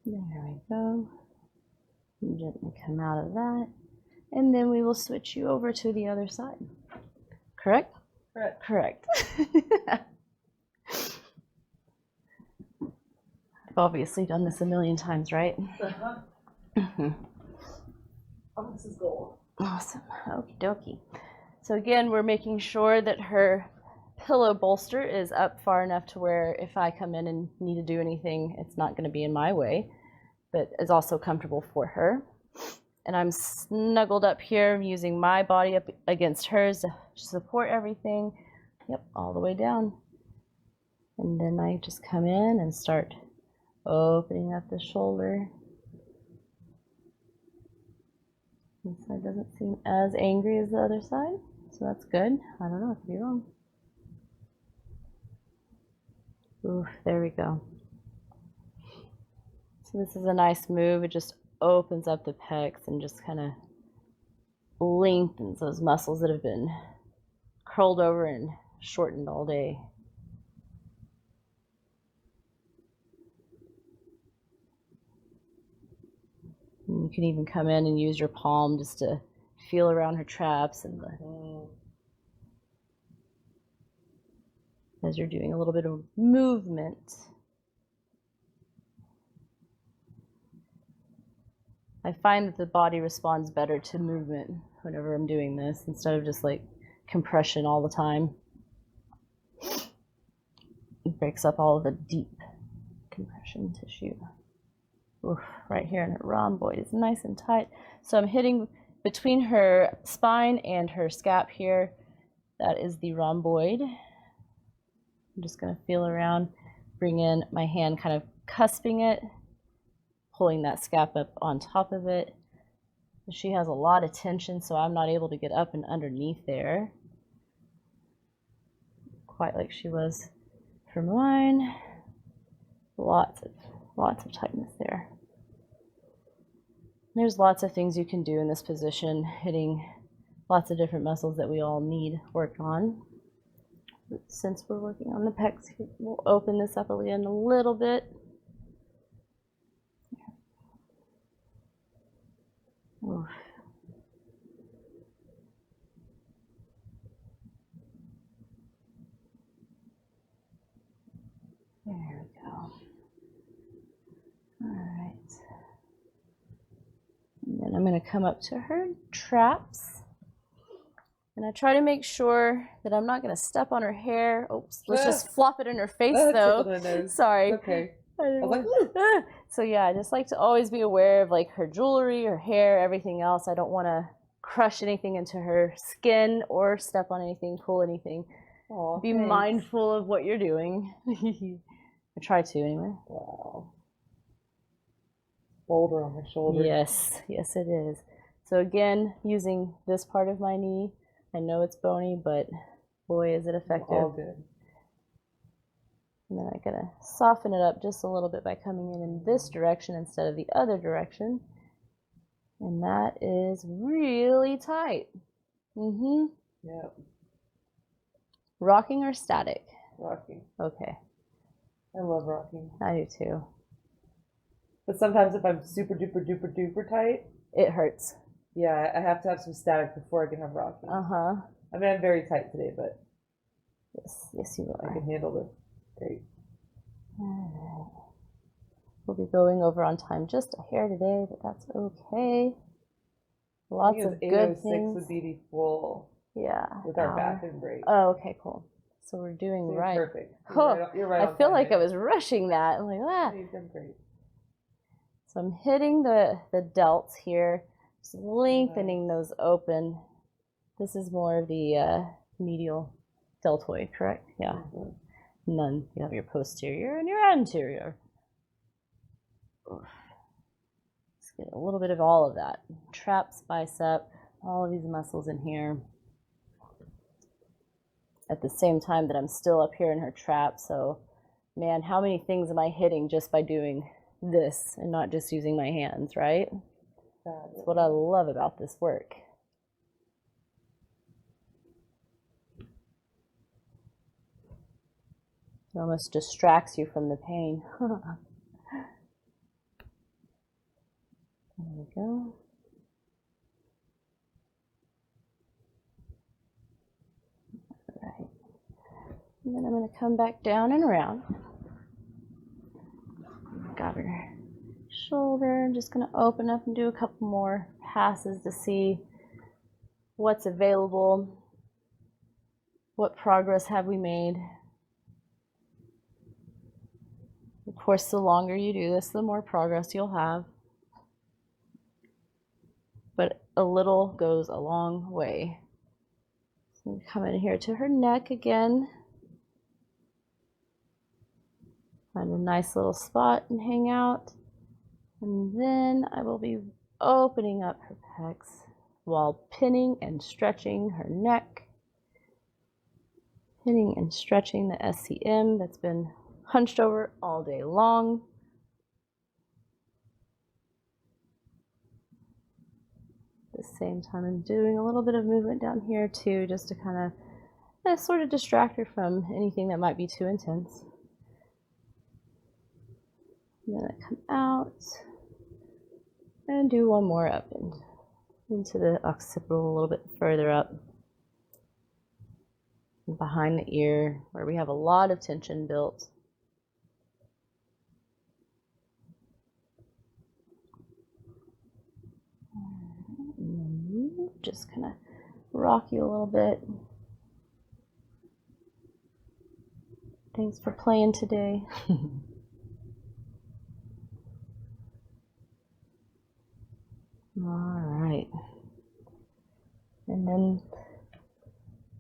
There we go. And gently come out of that. And then we will switch you over to the other side. Correct? Correct. Correct. I've obviously done this a million times, right? Uh-huh. Oh, this is gold. Awesome. Okie dokie. So again, we're making sure that her pillow bolster is up far enough to where if I come in and need to do anything, it's not going to be in my way, but is also comfortable for her. And I'm snuggled up here using my body up against hers to support everything. Yep, all the way down. And then I just come in and start opening up the shoulder. This side doesn't seem as angry as the other side, so that's good. I don't know, I could be wrong. Oof, there we go. So this is a nice move. It just opens up the pecs and just kind of lengthens those muscles that have been curled over and shortened all day. And you can even come in and use your palm just to feel around her traps and as you're doing a little bit of movement. I find that the body responds better to movement whenever I'm doing this instead of just like compression all the time. It breaks up all of the deep compression tissue. Oof, right here in her rhomboid is nice and tight. So I'm hitting between her spine and her scap here. That is the rhomboid. I'm just going to feel around, bring in my hand kind of cusping it, pulling that scap up on top of it. She has a lot of tension, so I'm not able to get up and underneath there, quite like she was for mine. Lots of tightness there. There's lots of things you can do in this position, hitting lots of different muscles that we all need work on. But since we're working on the pecs, we'll open this up again a little bit. Oof. There we go. All right. And then I'm going to come up to her traps. And I try to make sure that I'm not going to step on her hair. Oops, let's just flop it in her face though. Sorry. Okay. So yeah, I just like to always be aware of like her jewelry, her hair, everything else. I don't want to crush anything into her skin or step on anything, pull anything. Aw, be mindful of what you're doing. I try to anyway. Wow. Boulder on her shoulder. Yes, yes it is. So again, using this part of my knee. I know it's bony, but boy is it effective. All good. And then I'm going to soften it up just a little bit by coming in this direction instead of the other direction. And that is really tight. Yep. Rocking or static? Rocking. Okay. I love rocking. I do too. But sometimes if I'm super duper duper duper tight, it hurts. Yeah, I have to have some static before I can have rocking. Uh-huh. I mean, I'm very tight today, but yes you are. I can handle this. Great. Alright. We'll be going over on time just a hair today, but that's okay. Lots of good things. Would be the full. Yeah. With our bathroom break. Oh, okay, cool. So we're doing So you're right. Perfect. You're I right feel like I was rushing that. I'm like, ah. You've done great. So I'm hitting the delts here, just lengthening those open. This is more of the medial deltoid, correct? Yeah. Mm-hmm. None. You have your posterior and your anterior. Let's get a little bit of all of that. Traps, bicep, all of these muscles in here. At the same time that I'm still up here in her trap. So, man, how many things am I hitting just by doing this and not just using my hands, right? That's what I love about this work. It almost distracts you from the pain. There we go. All right. And then I'm going to come back down and around. Got her shoulder. I'm just going to open up and do a couple more passes to see what's available. What progress have we made? Of course, the longer you do this, the more progress you'll have. But a little goes a long way. So we come in here to her neck again. Find a nice little spot and hang out. And then I will be opening up her pecs while pinning and stretching her neck. Pinning and stretching the SCM that's been hunched over all day long. At the same time, I'm doing a little bit of movement down here too, just to kind of sort of distract her from anything that might be too intense. And then I come out and do one more up and into the occipital a little bit further up. And behind the ear, where we have a lot of tension built. Just kind of rock you a little bit. Thanks for playing today. All right. And then,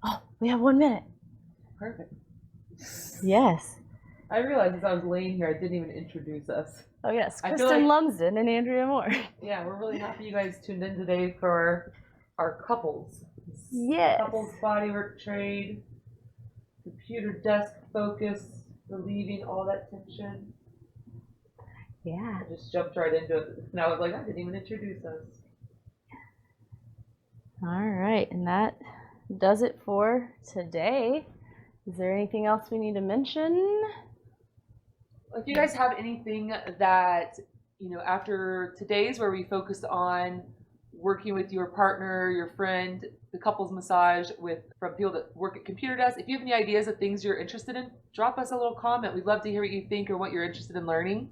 oh, we have 1 minute. Perfect. Yes. I realized as I was laying here, I didn't even introduce us. Oh, yes. I feel Kristen Lumsden and Andrea Moore. Yeah, we're really happy you guys tuned in today for our couples. Yes. Couples bodywork trade, computer desk focus, relieving all that tension. Yeah. I just jumped right into it. And I was like, I didn't even introduce us. All right. And that does it for today. Is there anything else we need to mention? If you guys have anything that, you know, after today's where we focused on working with your partner, your friend, the couples massage from people that work at computer desks, if you have any ideas of things you're interested in, drop us a little comment. We'd love to hear what you think or what you're interested in learning.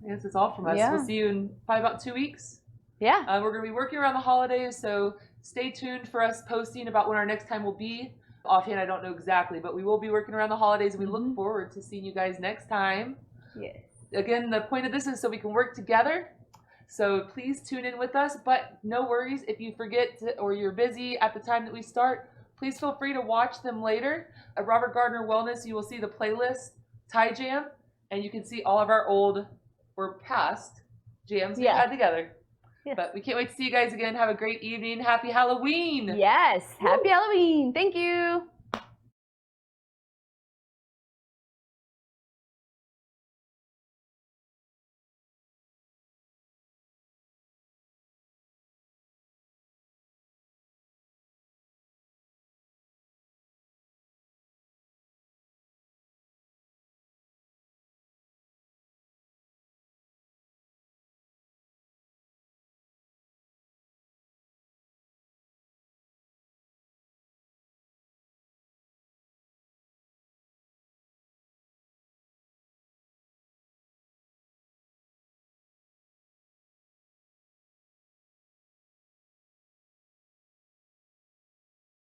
I guess that's all from us. Yeah. We'll see you in probably about 2 weeks. Yeah. We're going to be working around the holidays, so stay tuned for us posting about when our next time will be. Offhand, I don't know exactly, but we will be working around the holidays, and we look forward to seeing you guys next time. Yes. Again, the point of this is so we can work together. So please tune in with us, but no worries if you forget or you're busy at the time that we start. Please feel free to watch them later. At Robert Gardner Wellness, you will see the playlist Tie Jam, and you can see all of our old or past jams we've had together. Yes. But we can't wait to see you guys again. Have a great evening. Happy Halloween. Yes. Happy Halloween. Thank you.